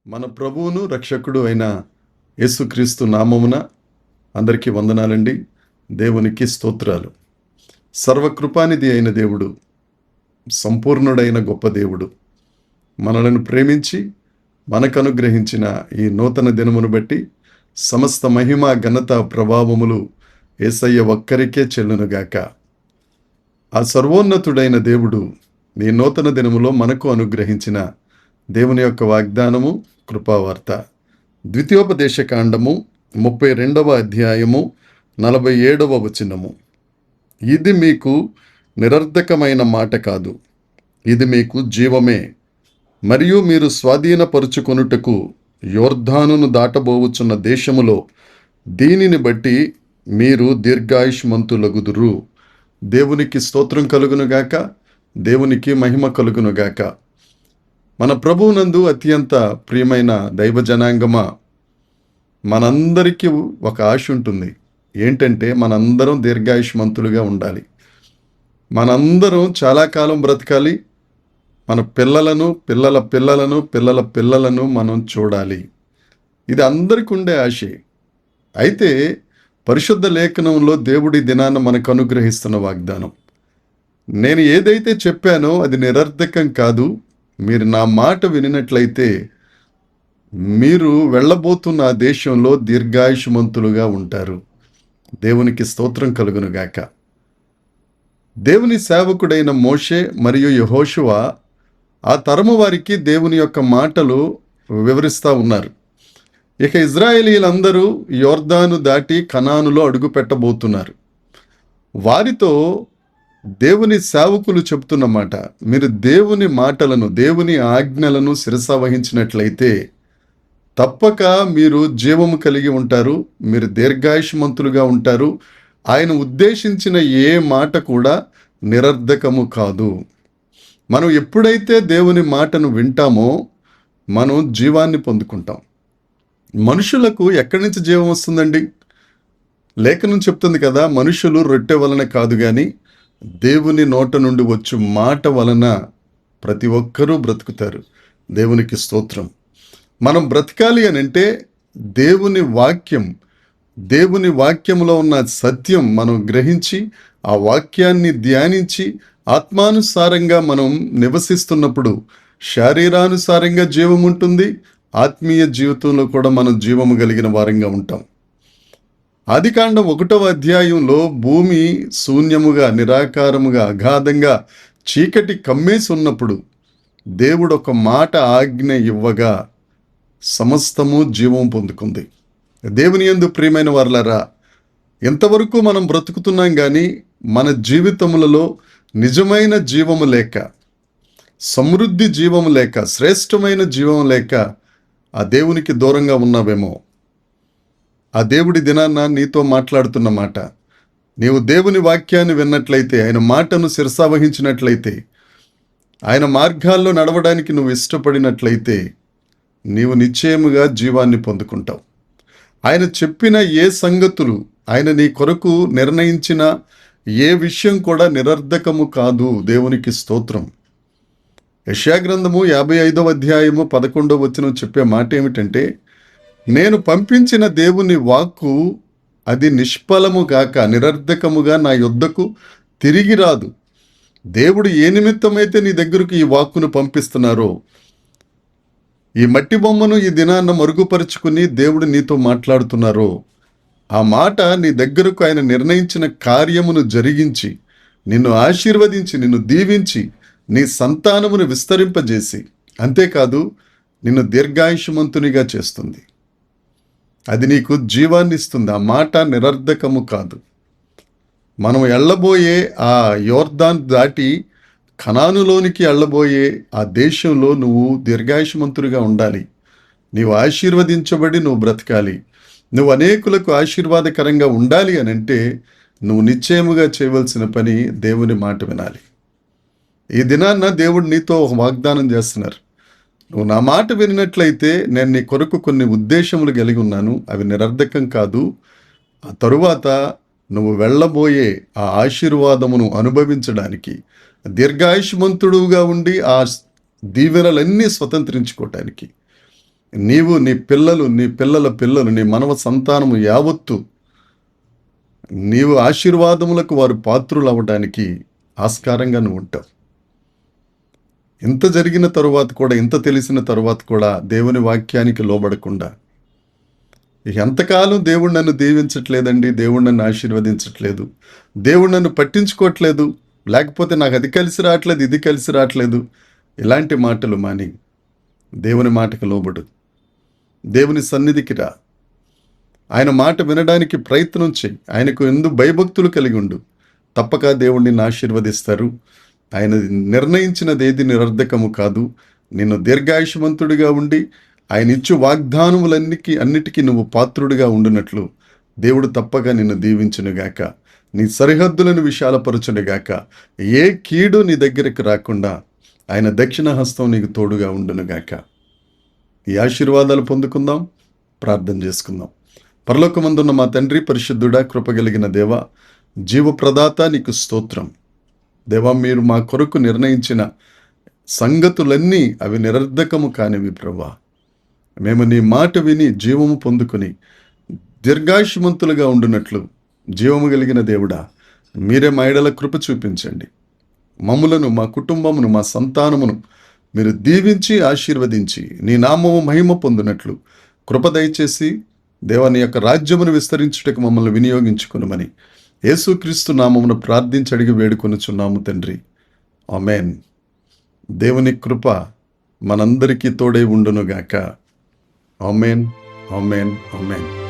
మన ప్రభువును రక్షకుడు అయిన యేసుక్రీస్తు నామమున అందరికీ వందనాలండి. దేవునికి స్తోత్రాలు. సర్వకృపానిధి అయిన దేవుడు, సంపూర్ణుడైన గొప్ప దేవుడు మనలను ప్రేమించి మనకు అనుగ్రహించిన ఈ నూతన దినమును బట్టి సమస్త మహిమ, ఘనత, ప్రభావములు యేసయ్య ఒక్కరికే చెల్లునుగాక. ఆ సర్వోన్నతుడైన దేవుడు ఈ నూతన దినములో మనకు అనుగ్రహించిన దేవుని యొక్క వాగ్దానము, కృపావార్త. ద్వితీయోపదేశకాండము 32వ అధ్యాయము 47వ వచనము. ఇది మీకు నిరర్ధకమైన మాట కాదు, ఇది మీకు జీవమే. మరియు మీరు స్వాధీనపరుచుకొనుటకు యోర్ధానును దాటబోవుచున్న దేశములో దీనిని బట్టి మీరు దీర్ఘాయుష్మంతులగుదురు. దేవునికి స్తోత్రం కలుగునుగాక, దేవునికి మహిమ కలుగునుగాక. మన ప్రభువునందు అత్యంత ప్రియమైన దైవ జనాంగమా, మనందరికీ ఒక ఆశ ఉంటుంది. ఏంటంటే మనందరం దీర్ఘాయుష్మంతులుగా ఉండాలి. మనందరం చాలా కాలం బ్రతకాలి. మన పిల్లలను, పిల్లల పిల్లలను, పిల్లల పిల్లలను మనం చూడాలి. ఇది అందరికీ ఉండే ఆశే. అయితే పరిశుద్ధ లేఖనంలో దేవుడి దినాన మనకు అనుగ్రహిస్తున్న వాగ్దానం, నేను ఏదైతే చెప్పానో అది నిరర్ధకం కాదు. మీరు నా మాట వినినట్లయితే మీరు వెళ్ళబోతున్న ఆ దేశంలో దీర్ఘాయుష్మంతులుగా ఉంటారు. దేవునికి స్తోత్రం కలుగునుగాక. దేవుని సేవకుడైన మోషే మరియు యెహోషువ ఆ తరము వారికి దేవుని యొక్క మాటలు వివరిస్తూ ఉన్నారు. ఇక ఇజ్రాయేలీలందరూ యోర్దాను దాటి కనానులో అడుగు పెట్టబోతున్నారు. వారితో దేవుని సేవకులు చెప్తున్న మాట, మీరు దేవుని మాటలను, దేవుని ఆజ్ఞలను శిరస వహించినట్లయితే తప్పక మీరు జీవము కలిగి ఉంటారు, మీరు దీర్ఘాయుష్మంతులుగా ఉంటారు. ఆయన ఉద్దేశించిన ఏ మాట కూడా నిరర్ధకము కాదు. మనం ఎప్పుడైతే దేవుని మాటను వింటామో మనం జీవాన్ని పొందుకుంటాం. మనుషులకు ఎక్కడి నుంచి జీవం వస్తుందండి? లేఖనం చెప్తుంది కదా, మనుషులు రొట్టె వలన కాదు కానీ దేవుని నోట నుండి వచ్చు మాట వలన ప్రతి ఒక్కరూ బ్రతుకుతారు. దేవునికి స్తోత్రం. మనం బ్రతకాలి అని అంటే దేవుని వాక్యంలో ఉన్న సత్యం మనం గ్రహించి ఆ వాక్యాన్ని ధ్యానించి ఆత్మానుసారంగా మనం నివసిస్తున్నప్పుడు శారీరానుసారంగా జీవం ఉంటుంది, ఆత్మీయ జీవితంలో కూడా మనం జీవము కలిగిన వారంగా ఉంటాం. ఆదికాండం 1వ అధ్యాయంలో భూమి శూన్యముగా, నిరాకారముగా, అగాధంగా చీకటి కమ్మేసి ఉన్నప్పుడు దేవుడు ఒక మాట ఆజ్ఞ ఇవ్వగా సమస్తము జీవం పొందుకుంది. దేవుని యందు ప్రియమైన వారలారా, ఎంతవరకు మనం బ్రతుకుతున్నాం కానీ మన జీవితములలో నిజమైన జీవము లేక, సమృద్ధి జీవము లేక, శ్రేష్టమైన జీవము లేక ఆ దేవునికి దూరంగా ఉన్నావేమో. ఆ దేవుడి దినాన్న నీతో మాట్లాడుతున్న మాట, నీవు దేవుని వాక్యాన్ని విన్నట్లయితే, ఆయన మాటను శిరసావహించినట్లయితే, ఆయన మార్గాల్లో నడవడానికి నువ్వు ఇష్టపడినట్లయితే నీవు నిశ్చయముగా జీవాన్ని పొందుకుంటావు. ఆయన చెప్పిన ఏ సంగతులు, ఆయన నీ కొరకు నిర్ణయించిన ఏ విషయం కూడా నిరర్ధకము కాదు. దేవునికి స్తోత్రం. యెషయా గ్రంథము 55వ అధ్యాయము 11వ వచనం చెప్పే మాట ఏమిటంటే, నేను పంపించిన దేవుని వాక్కు అది నిష్ఫలము గాక, నిరర్ధకముగా నా యొద్దకు తిరిగి రాదు. దేవుడు ఏ నిమిత్తమైతే నీ దగ్గరకు ఈ వాక్కును పంపిస్తున్నారో, ఈ మట్టి బొమ్మను ఈ దినాన్న మరుగుపరుచుకుని దేవుడు నీతో మాట్లాడుతున్నారో, ఆ మాట నీ దగ్గరకు ఆయన నిర్ణయించిన కార్యమును జరిగించి, నిన్ను ఆశీర్వదించి, నిన్ను దీవించి, నీ సంతానమును విస్తరింపజేసి, అంతేకాదు నిన్ను దీర్ఘాయుష్మంతునిగా చేస్తుంది. అది నీకు జీవాన్ని ఇస్తుంది. ఆ మాట నిరర్ధకము కాదు. మనం వెళ్ళబోయే ఆ యోర్దాన్ దాటి కనానులోనికి వెళ్ళబోయే ఆ దేశంలో నువ్వు దీర్ఘాయుష్మంతుడిగా ఉండాలి. నీవు ఆశీర్వదించబడి నువ్వు బ్రతకాలి. నువ్వు అనేకులకు ఆశీర్వాదకరంగా ఉండాలి అని అంటే నువ్వు నిశ్చయముగా చేయవలసిన పని దేవుని మాట వినాలి. ఈ దినాన్న దేవుడు నీతో ఒక వాగ్దానం చేస్తున్నారు. నువ్వు నా మాట వినినట్లయితే నేను నీ కొరకు కొన్ని ఉద్దేశములు కలిగి ఉన్నాను, అవి నిరర్ధకం కాదు. ఆ తరువాత నువ్వు వెళ్ళబోయే ఆ ఆశీర్వాదమును అనుభవించడానికి, దీర్ఘాయుష్మంతుడుగా ఉండి ఆ దీవెనలన్నీ స్వతంత్రించుకోవటానికి నీవు, నీ పిల్లలు, నీ పిల్లల పిల్లలు, నీ మనవ సంతానము యావత్తు నీవు ఆశీర్వాదములకు వారు పాత్రులు అవ్వడానికి ఆస్కారంగా నువ్వు ఉంటావు. ఇంత జరిగిన తరువాత కూడా, ఇంత తెలిసిన తరువాత కూడా దేవుని వాక్యానికి లోబడకుండా ఎంతకాలం దేవుడు నన్ను దీవించట్లేదండి, దేవుడు నన్ను ఆశీర్వదించట్లేదు, దేవుడు నన్ను పట్టించుకోవట్లేదు, లేకపోతే నాకు అది కలిసి రావట్లేదు, ఇది కలిసి రావట్లేదు, ఇలాంటి మాటలు మాని దేవుని మాటకు లోబడు. దేవుని సన్నిధికి రా. ఆయన మాట వినడానికి ప్రయత్నం చేయి. ఆయనకు ఎందు భయభక్తులు కలిగి ఉండు. తప్పక దేవుడిని ఆశీర్వదిస్తారు. ఆయన నిర్ణయించినది ఏది నిరర్ధకము కాదు. నిన్ను దీర్ఘాయుష్మంతుడిగా ఉండి ఆయన ఇచ్చు అన్నిటికీ నువ్వు పాత్రుడిగా ఉండునట్లు దేవుడు తప్పక నిన్ను దీవించునుగాక. నీ సరిహద్దులను విశాలపరచునుగాక. ఏ కీడు నీ దగ్గరికి రాకుండా ఆయన దక్షిణ హస్తం నీకు తోడుగా ఉండునుగాక. ఈ ఆశీర్వాదాలు పొందుకుందాం. ప్రార్థన చేసుకుందాం. పరలోకమందున్న మా తండ్రి, పరిశుద్ధుడా, కృపగలిగిన దేవా, జీవప్రదాత, నీకు స్తోత్రం. దేవా, మీరు మా కొరకు నిర్ణయించిన సంగతులన్నీ అవి నిరర్ధకము కానివి ప్రభా. మేము నీ మాట విని జీవము పొందుకొని దీర్ఘాయుష్మంతులుగా ఉండునట్లు, జీవము కలిగిన దేవుడా, మీరే మా ఎడల కృప చూపించండి. మమ్ములను, మా కుటుంబమును, మా సంతానమును మీరు దీవించి ఆశీర్వదించి నీ నామము మహిమ పొందినట్లు కృప దయచేసి దేవాని యొక్క రాజ్యమును విస్తరించుటకు మమ్మల్ని వినియోగించుకునమని యేసుక్రీస్తు నామమును ప్రార్థించి అడిగి వేడుకొనుచున్నాము తండ్రి. ఆమేన్. దేవుని కృప మనందరికీ తోడై ఉండునుగాక. ఆమేన్, ఆమేన్, ఆమేన్.